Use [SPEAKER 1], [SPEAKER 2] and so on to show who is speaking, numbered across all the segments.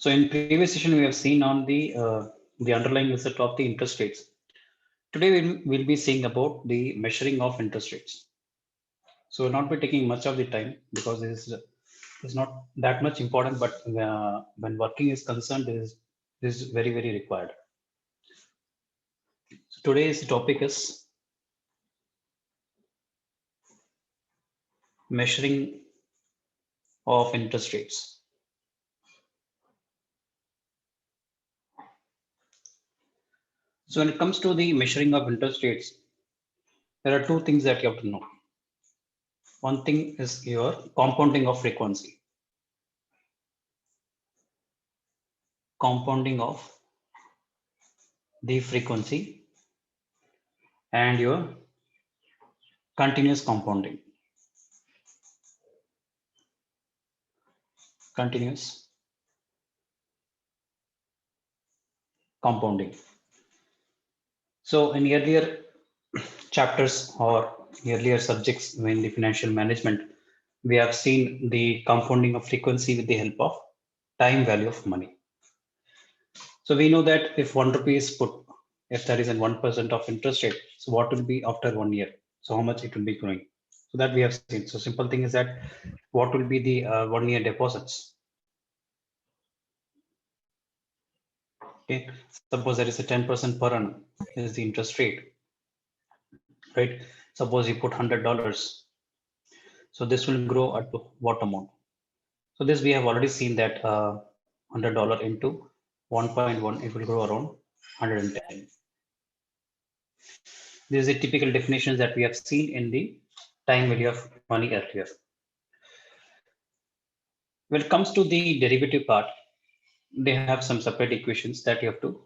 [SPEAKER 1] So in previous session, we have seen on the underlying result of the interest rates. Today we'll be seeing about the measuring of interest rates. So we'll not be taking much of the time because this is not that much important, but when working is concerned, this is very required. So today's topic is measuring of interest rates. So when it comes to the measuring of interest rates, there are two things that you have to know. One thing is your compounding of frequency. Compounding of the frequency and your continuous compounding. Continuous compounding. So in earlier chapters or earlier subjects in the financial management, we have seen the compounding of frequency with the help of time value of money. So we know that if 1 rupee is put, if there is a 1% of interest rate, so what will be after 1 year? So how much it will be growing? So that we have seen. So simple thing is that what will be the 1 year deposits? Okay, suppose there is a 10% per annum is the interest rate, right? Suppose you put $100, so this will grow at what amount? So this we have already seen that $100 into 1.1, it will grow around 110. This is a typical definition that we have seen in the time value of money earlier. When it comes to the derivative part, they have some separate equations that you have to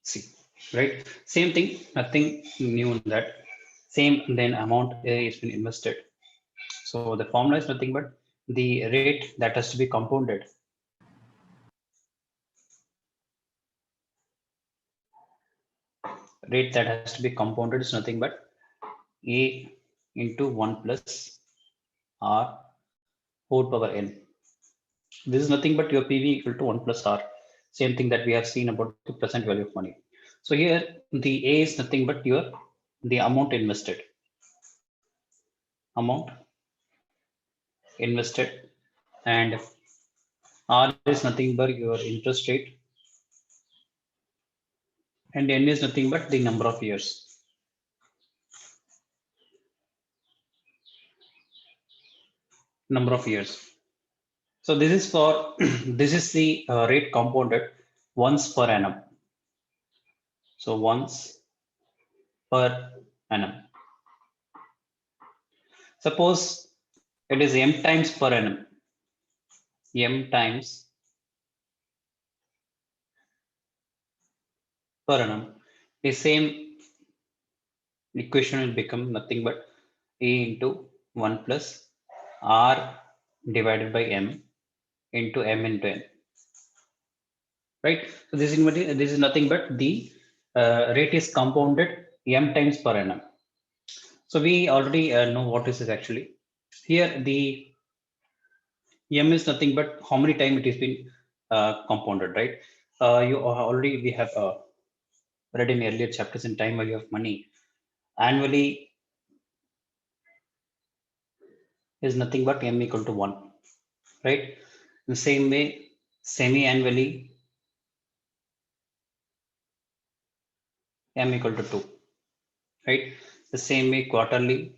[SPEAKER 1] see, right? Same thing, nothing new in that. Same, then amount is been invested. So the formula is nothing but the rate that has to be compounded. Rate that has to be compounded is nothing but a into 1 plus r whole power n. This is nothing but your PV equal to 1 plus r. Same thing that we have seen about the present value of money. So here the a is nothing but the amount invested. Amount invested, and r is nothing but your interest rate, and n is nothing but the number of years. Number of years. So this is for this is the rate compounded once per annum. So once per annum. Suppose it is m times per annum. M times per annum. The same equation will become nothing but a into 1 plus r divided by m into m into n. Right? So this is nothing but the rate is compounded m times per annum. So we already know what this is actually. Here the m is nothing but how many times it has been compounded, right? You already we have read in earlier chapters in time value of money. Annually is nothing but m equal to 1, right? In the same way, semi-annually m equal to 2, right? The same way, quarterly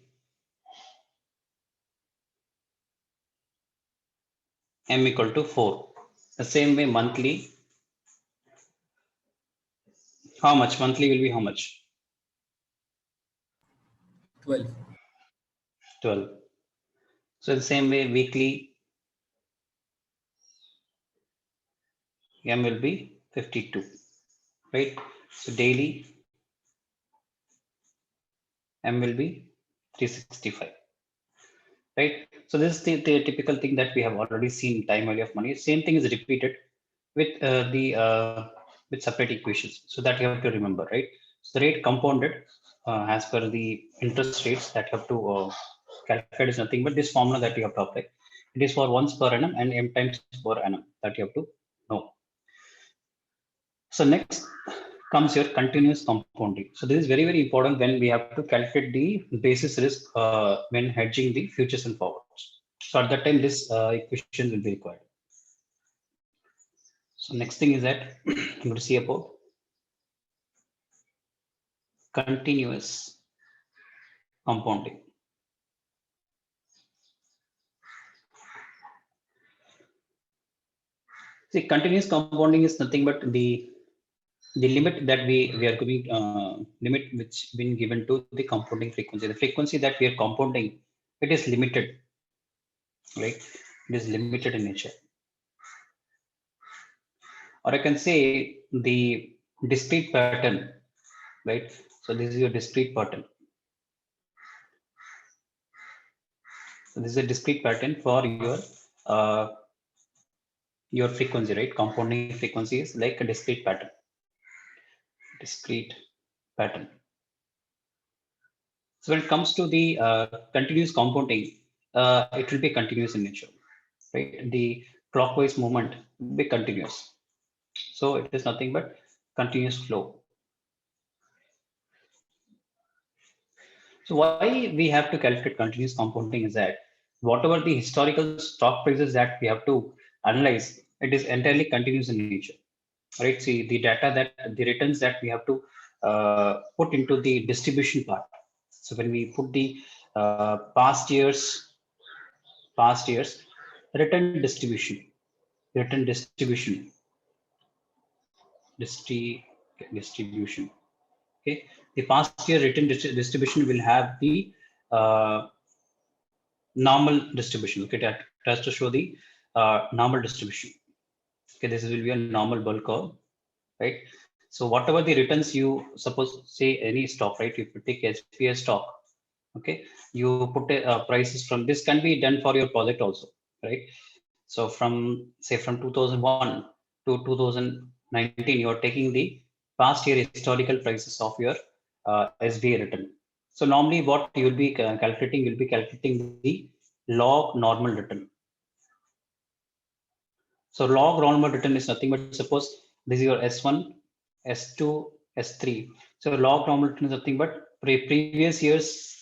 [SPEAKER 1] m equal to 4. The same way, monthly, how much? Monthly will be how much?
[SPEAKER 2] 12.
[SPEAKER 1] 12. So the same way, weekly m will be 52, right? So daily m will be 365, right? So this is the typical thing that we have already seen in time value of money. Same thing is repeated with with separate equations, so that you have to remember, right? So the rate compounded as per the interest rates that you have to calculate is nothing but this formula that you have to apply. It is for once per annum and m times per annum that you have to No. So next comes your continuous compounding. So this is very, very important when we have to calculate the basis risk when hedging the futures and forwards. So at that time, this equation will be required. So next thing is that I'm going to see about continuous compounding. See, continuous compounding is nothing but the limit that we are giving limit which been given to the compounding frequency. The frequency that we are compounding, it is limited, right? It is limited in nature. Or I can say the discrete pattern, right? So this is your discrete pattern. So this is a discrete pattern for your frequency, right? Compounding frequency is like a discrete pattern. Discrete pattern. So when it comes to the continuous compounding, it will be continuous in nature, right? The clockwise movement will be continuous. So it is nothing but continuous flow. So why we have to calculate continuous compounding is that whatever the historical stock prices that we have to analyze, it is entirely continuous in nature, right? See the data that the returns that we have to put into the distribution part. So when we put the past years return distribution, return distribution, distribution. Okay, the past year return distribution will have the uh, normal distribution. Okay, that has to show the normal distribution. Okay, this will be a normal bull curve, right? So whatever the returns you suppose say any stock, right? If you take SPI stock, okay, you put prices from this can be done for your project also, right? So from say from 2001 to 2019, you are taking the past year historical prices of your SBA return. So normally what you will be calculating, you'll be calculating the log normal return. So log normal return is nothing but suppose this is your S1, S2, S3. So log normal return is nothing but previous year's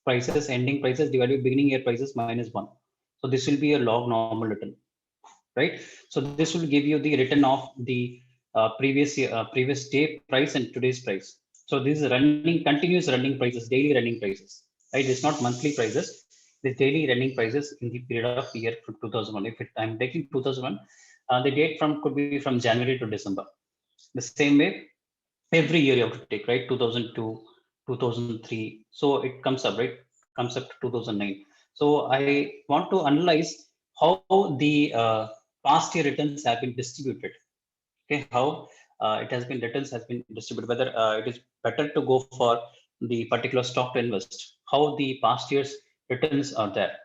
[SPEAKER 1] prices, ending prices divided by beginning year prices minus 1. So this will be a log normal return, right? So this will give you the return of the previous year, previous day price and today's price. So this is running continuous running prices, daily running prices, right? It's not monthly prices. The daily running prices in the period of year from 2001. If I'm taking 2001, the date from could be from January to December. The same way, every year you have to take, right? 2002, 2003. So it comes up, right? Comes up to 2009. So I want to analyze how the past year returns have been distributed. Okay, how it has been returns has been distributed. Whether it is better to go for the particular stock to invest. How the past year's returns are there.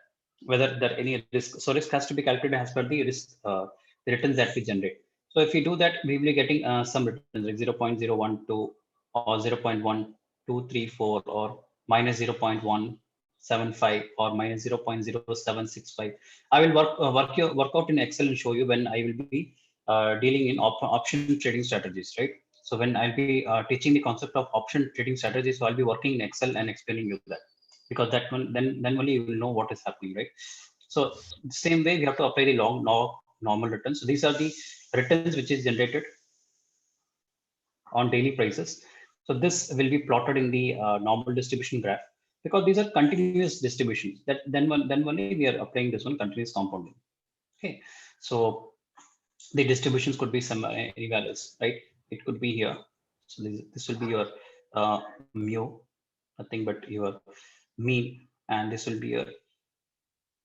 [SPEAKER 1] Whether there any risk. So risk has to be calculated as per the risk, the returns that we generate. So if we do that, we will be getting some returns like 0.012 or 0.1234 or minus 0.175 or minus 0.0765. I will work out in Excel and show you when I will be dealing in option trading strategies, right? So when I'll be teaching the concept of option trading strategies, so I'll be working in Excel and explaining you that, because that one then only you will know what is happening, right? So the same way we have to apply the normal returns. So these are the returns which is generated on daily prices. So this will be plotted in the normal distribution graph, because these are continuous distributions. That then only we are applying this one continuous compounding. Okay, so the distributions could be some anywhere else, right? It could be here. So this will be your mu, nothing but your mean, and this will be your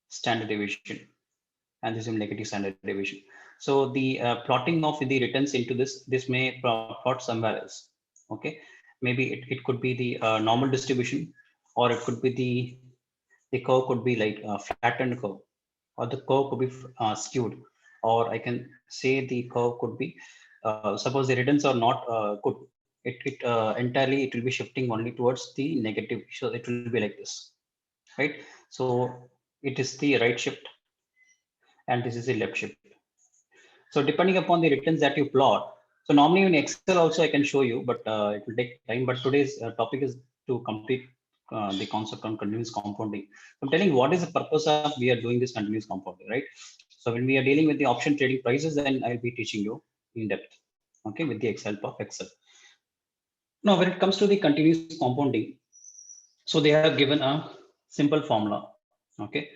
[SPEAKER 1] standard deviation, and this is negative standard deviation. So the plotting of the returns into this may plot somewhere else. Okay, maybe it could be the normal distribution, or it could be the curve could be like a flattened curve, or the curve could be skewed, or I can say the curve could be suppose the returns are not good. It entirely it will be shifting only towards the negative. So it will be like this, right? So it is the right shift and this is a left shift. So depending upon the returns that you plot, so normally in Excel also I can show you, but it will take time. But today's topic is to complete the concept on continuous compounding. I'm telling you what is the purpose of we are doing this continuous compounding, right? So when we are dealing with the option trading prices, then I'll be teaching you in depth, okay, with the Excel of Excel. Now, when it comes to the continuous compounding, so they have given a simple formula, okay,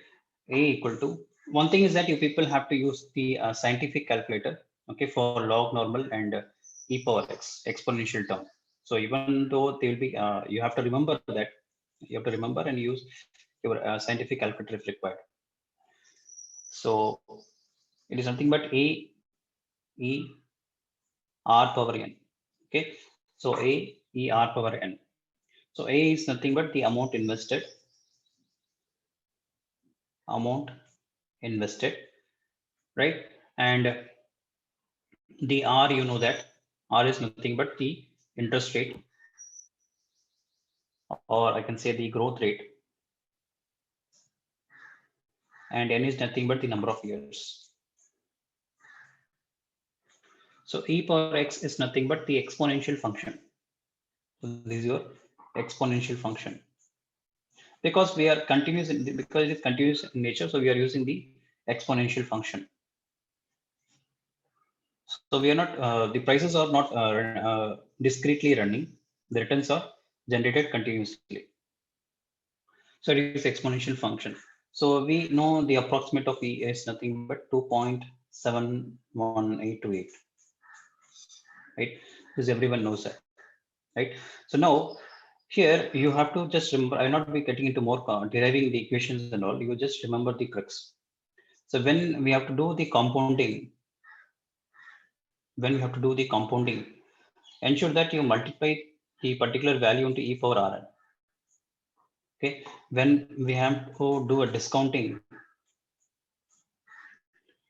[SPEAKER 1] A equal to, one thing is that you people have to use the scientific calculator, okay, for log normal and e power x exponential term. So even though they will be, you have to remember that, you have to remember and use your scientific calculator if required. So it is nothing but A E R power n, okay. So A E R power n. So A is nothing but the amount invested, right? And the R, you know that R is nothing but the interest rate, or I can say the growth rate, and N is nothing but the number of years. So e power x is nothing but the exponential function. So this is your exponential function. Because we are continuous, because it is continuous in nature, so we are using the exponential function. So we are not, the prices are not discretely running. The returns are generated continuously. So it is exponential function. So we know the approximate of E is nothing but 2.71828, right? Because everyone knows that, right? So now here you have to just remember, I'll not be getting into more deriving the equations and all, you just remember the crux. So when we have to do the compounding, ensure that you multiply the particular value into e power Rn. Okay, when we have to do a discounting,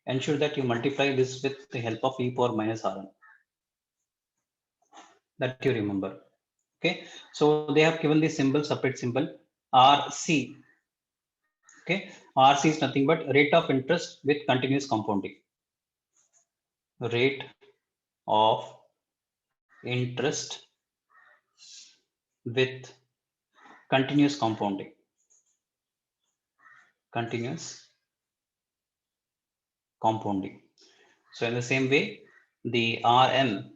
[SPEAKER 1] ensure that you multiply this with the help of e power minus Rn. That you remember. Okay, so they have given the symbol, separate symbol RC. Okay, RC is nothing but rate of interest with continuous compounding. Rate of interest with continuous compounding. Continuous compounding. So in the same way, the RM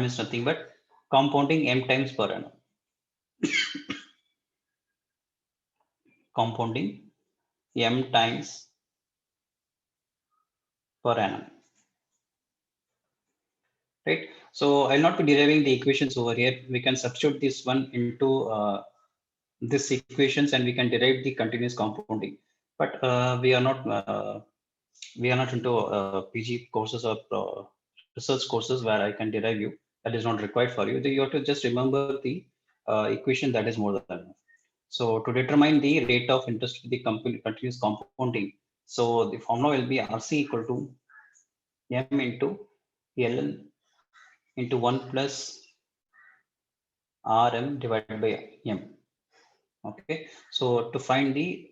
[SPEAKER 1] is nothing but compounding m times per annum. Compounding m times per annum. Right. So I'll not be deriving the equations over here. We can substitute this one into this equations and we can derive the continuous compounding. But we are not into PG courses or research courses where I can derive you. That is not required for you. You have to just remember the equation, that is more than enough. So to determine the rate of interest with the continuous compounding, so the formula will be RC equal to M into ln into 1 plus Rm divided by M. Okay, so to find the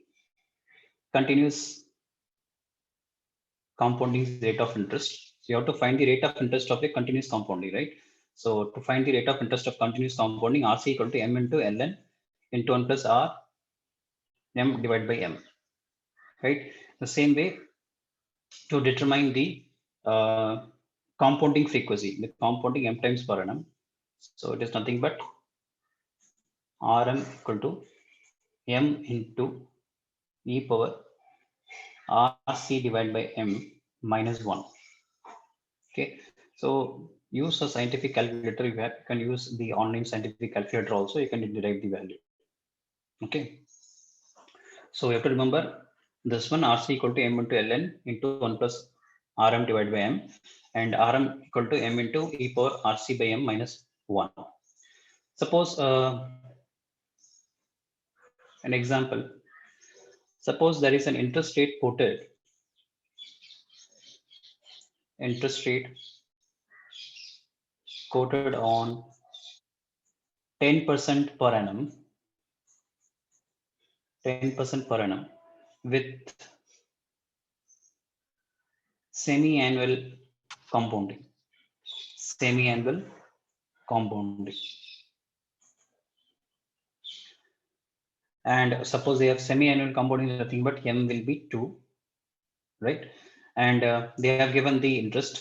[SPEAKER 1] continuous compounding rate of interest, so you have to find the rate of interest of a continuous compounding, right? So to find the rate of interest of continuous compounding, RC equal to M into ln into 1 plus R M divided by M, right? The same way to determine the compounding frequency, the compounding M times per annum. So it is nothing but Rm equal to M into e power RC divided by M minus 1. Okay, so use a scientific calculator. You can use the online scientific calculator also. You can derive the value. Okay, so you have to remember this one, RC equal to M into ln into 1 plus Rm divided by M, and Rm equal to M into e power RC by M minus 1. Suppose an example. Suppose there is an interest rate quoted. Interest rate quoted on 10% per annum. 10% per annum with semi-annual compounding. Semi-annual compounding. And suppose they have semi-annual compounding, nothing but m will be 2, right? And they have given the interest.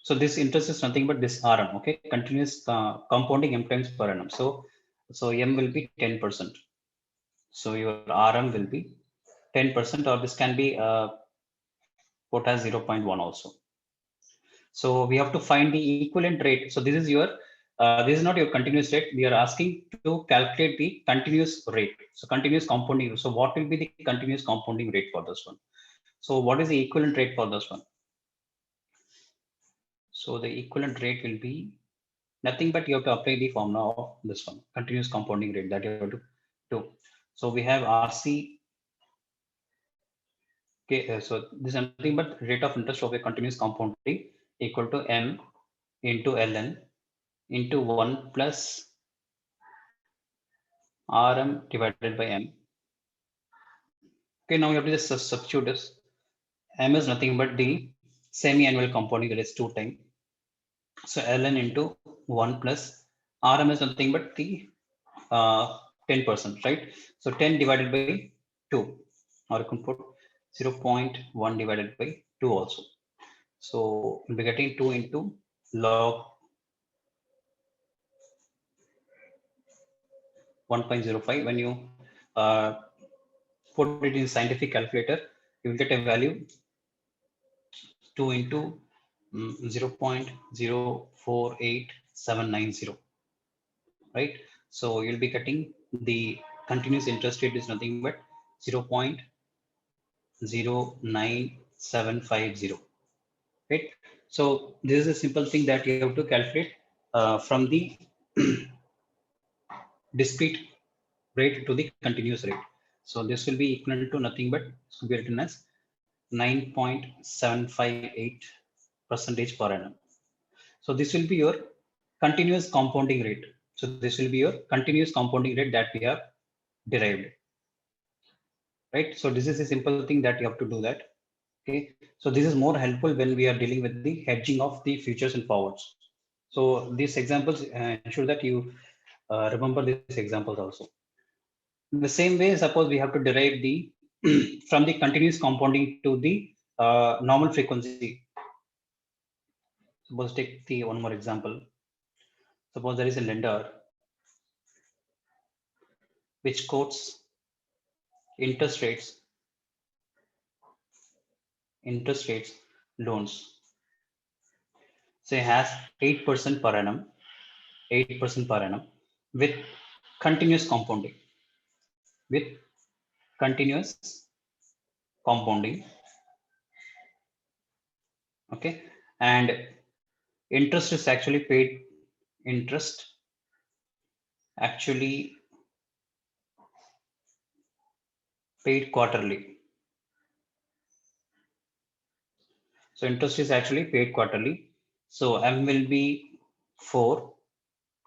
[SPEAKER 1] So this interest is nothing but this RM, okay? Continuous compounding m times per annum. So m will be 10%. So your RM will be 10%, or this can be put as 0.1 also. So we have to find the equivalent rate. So this is your, this is not your continuous rate. We are asking to calculate the continuous rate. So continuous compounding. So what will be the continuous compounding rate for this one? So what is the equivalent rate for this one? So the equivalent rate will be nothing but you have to apply the formula of this one, continuous compounding rate, that you have to do. So we have RC. Okay, so this is nothing but rate of interest of a continuous compounding equal to M into ln into 1 plus Rm divided by M. Okay, now you have to just substitute this. M is nothing but the semi-annual compounding, that is 2 times. So ln into 1 plus Rm is nothing but the 10%, right? So 10 divided by 2, or you can put 0.1 divided by 2 also. So we'll be getting 2 into log 1.05. When you put it in scientific calculator, you will get a value 2 into 0.048790, right? So you'll be getting the continuous interest rate is nothing but 0.09750, right? So this is a simple thing that you have to calculate from the discrete rate to the continuous rate. So this will be equivalent to nothing but will be written as 9.758 percentage per annum. So this will be your continuous compounding rate. So this will be your continuous compounding rate that we have derived, right? So this is a simple thing that you have to do that. Okay, so this is more helpful when we are dealing with the hedging of the futures and forwards. So these examples ensure that you remember these examples also. In the same way, suppose we have to derive the from the continuous compounding to the normal frequency. Suppose take the one more example. Suppose there is a lender which quotes interest rates loans. Say has 8% per annum, 8% per annum with continuous compounding. With continuous compounding, okay, and interest is actually paid. Interest actually paid quarterly. So interest is actually paid quarterly. So M will be 4,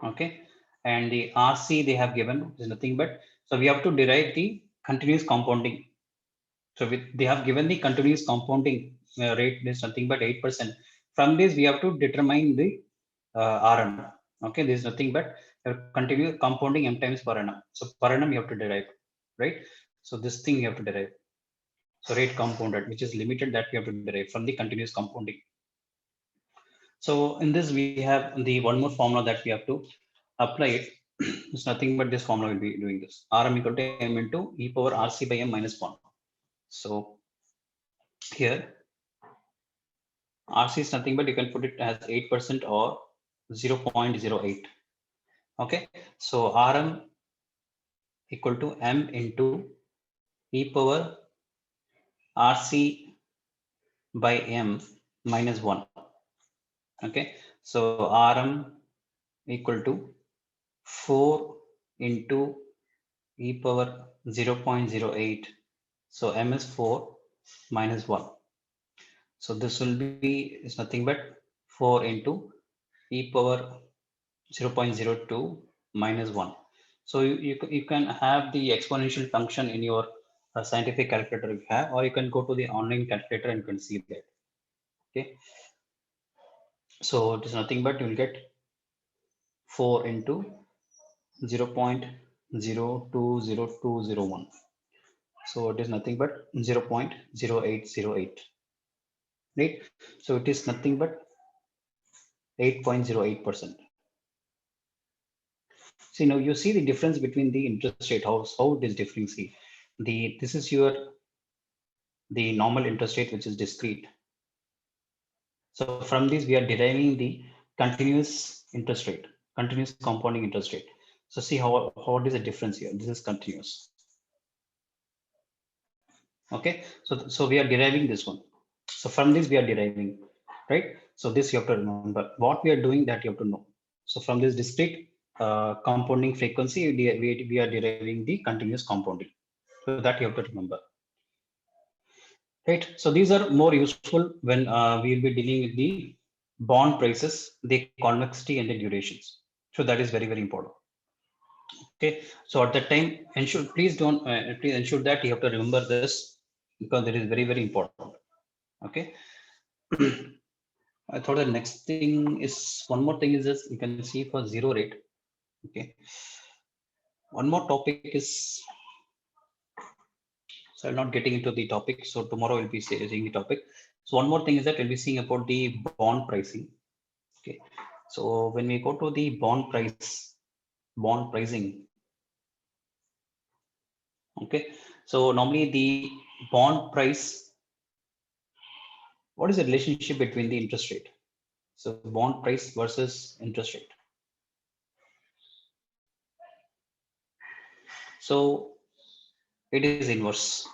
[SPEAKER 1] okay, and the RC they have given is nothing but, so we have to derive the continuous compounding. So they have given the continuous compounding rate is nothing but 8%. From this we have to determine the RM. Okay, this is nothing but continuous compounding M times per annum. So per annum you have to derive, right? So this thing you have to derive. So rate compounded, which is limited, that we have to derive from the continuous compounding. So in this we have the one more formula that we have to apply it. It's nothing but this formula will be doing this. Rm equal to M into e power RC by M minus 1. So here RC is nothing but you can put it as 8% or 0.08. Okay, so Rm equal to M into e power RC by M minus 1. Okay, so Rm equal to 4 into e power 0.08. So M is 4 minus 1. So this will be is nothing but 4 into e power 0.02 minus 1. So you can have the exponential function in your scientific calculator if you have, or you can go to the online calculator and you can see that. Okay, so it is nothing but you will get 4 into 0.020201. So it is nothing but 0.0808, right? So it is nothing but 8.08%. See, now you see the difference between the interest rate, how it is different. See, this is the normal interest rate, which is discrete. So from this, we are deriving the continuous interest rate, continuous compounding interest rate. So see how is the difference here? This is continuous. Okay, so we are deriving this one. So from this we are deriving, right? So this you have to remember. What we are doing, that you have to know. So from this discrete compounding frequency, we are deriving the continuous compounding. So that you have to remember. Right. So these are more useful when we will be dealing with the bond prices, the convexity and the durations. So that is very, very important. Okay. So at that time, please ensure that you have to remember this, because it is very, very important. Okay. I thought the next thing is, one more thing is this, you can see for zero rate. Okay. One more topic is, so I'm not getting into the topic. So tomorrow we'll be seeing the topic. So one more thing is that we'll be seeing about the bond pricing. Okay. So when we go to the bond pricing. Okay. So normally the bond price, what is the relationship between the interest rate? So bond price versus interest rate. So it is inverse.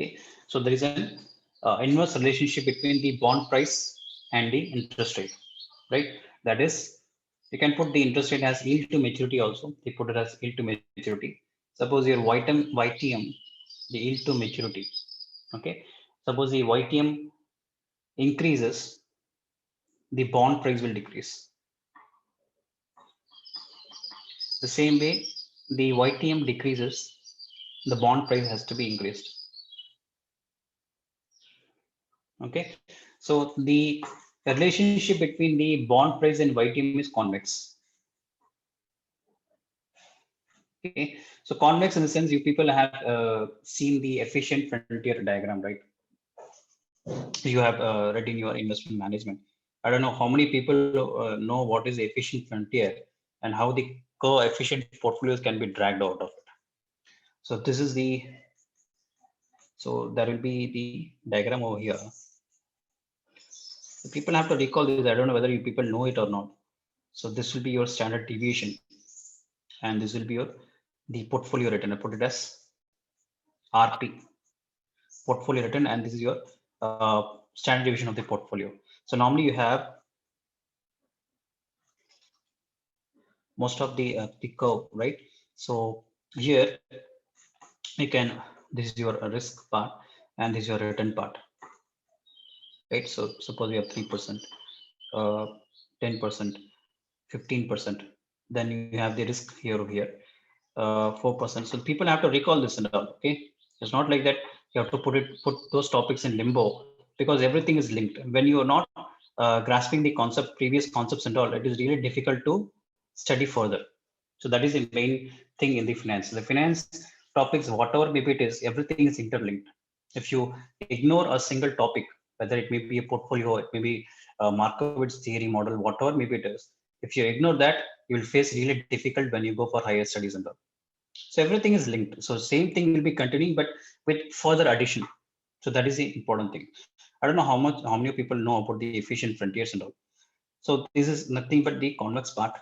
[SPEAKER 1] Okay, so there is an inverse relationship between the bond price and the interest rate, right? That is, you can put the interest rate as yield to maturity also. They put it as yield to maturity. Suppose your YTM, the yield to maturity. Okay, suppose the YTM increases, the bond price will decrease. The same way, the YTM decreases, the bond price has to be increased. Okay, so the relationship between the bond price and YTM is convex. Okay, so convex in the sense, you people have seen the efficient frontier diagram, right? You have read in your investment management. I don't know how many people know what is the efficient frontier and how the coefficient portfolios can be dragged out of it. So this is the, so there will be the diagram over here. So people have to recall this. I don't know whether you people know it or not. So this will be your standard deviation, and this will be your the portfolio return. I put it as RP, portfolio return, and this is your standard deviation of the portfolio. So normally you have most of the curve, right? So here you can, this is your risk part and this is your return part, right? So suppose we have 3%, 10%, 15%, then you have the risk here over here, 4%. So people have to recall this and all. Okay, it's not like that you have to put those topics in limbo, because everything is linked. When you are not grasping the previous concepts and all, it is really difficult to study further. So that is the main thing in the finance. The finance topics, whatever maybe it is, everything is interlinked. If you ignore a single topic, whether it may be a portfolio, it may be a Markowitz theory model, whatever maybe it is, if you ignore that, you will face really difficult when you go for higher studies and all. So everything is linked. So same thing will be continuing, but with further addition. So that is the important thing. I don't know how many people know about the efficient frontiers and all. So this is nothing but the convex part.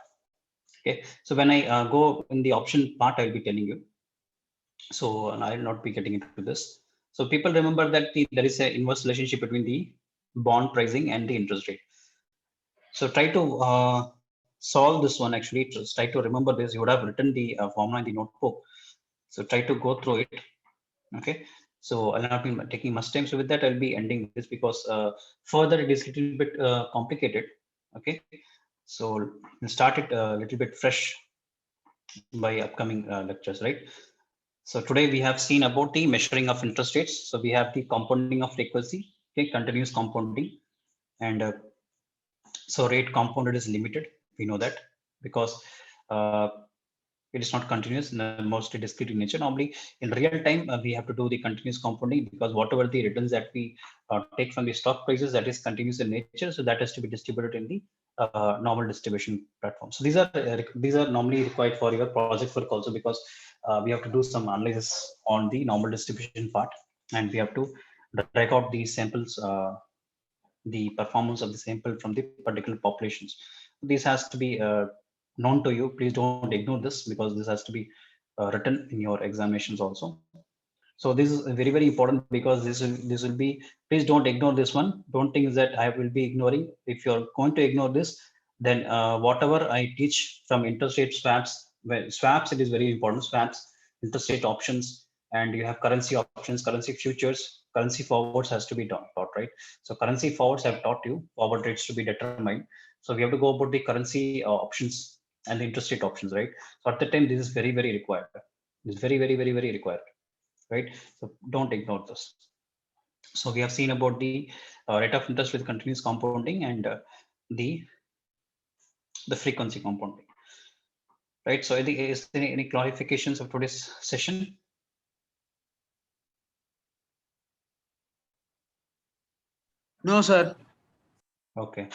[SPEAKER 1] Okay. So when I go in the option part, I will be telling you. So I will not be getting into this. So people remember that there is an inverse relationship between the bond pricing and the interest rate. So try to solve this one. Actually, just try to remember this. You would have written the formula in the notebook. So try to go through it. Okay. So I'll not be taking much time. So with that, I'll be ending this, because further it is a little bit complicated. Okay. So we'll start it a little bit fresh by upcoming lectures, right? So today we have seen about the measuring of interest rates. So we have the compounding of frequency, Okay, continuous compounding, and so rate compounded is limited. We know that because uh, it is not continuous, mostly discrete in nature. Normally, in real time, we have to do the continuous compounding because whatever the returns that we take from the stock prices, that is continuous in nature. So that has to be distributed in the normal distribution platform. So these are normally required for your project work also, because we have to do some analysis on the normal distribution part, and we have to drag out these samples, the performance of the sample from the particular populations. This has to be known to you. Please don't ignore this, because this has to be written in your examinations also. So this is very, very important, because this will be, please don't ignore this one. Don't think that I will be ignoring. If you're going to ignore this, then whatever I teach from interest rate swaps, well, swaps, it is very important. Swaps, interest rate options, and you have currency options, currency futures, currency forwards has to be taught, right? So currency forwards have taught you forward rates to be determined. So we have to go about the currency options and the interest rate options, right? So at the time, this is very, very required. It's very, very, very, very required, right? So don't ignore this. So we have seen about the rate of interest with continuous compounding, and the frequency compounding, right? So is there any clarifications of today's session?
[SPEAKER 2] No, sir.
[SPEAKER 1] Okay.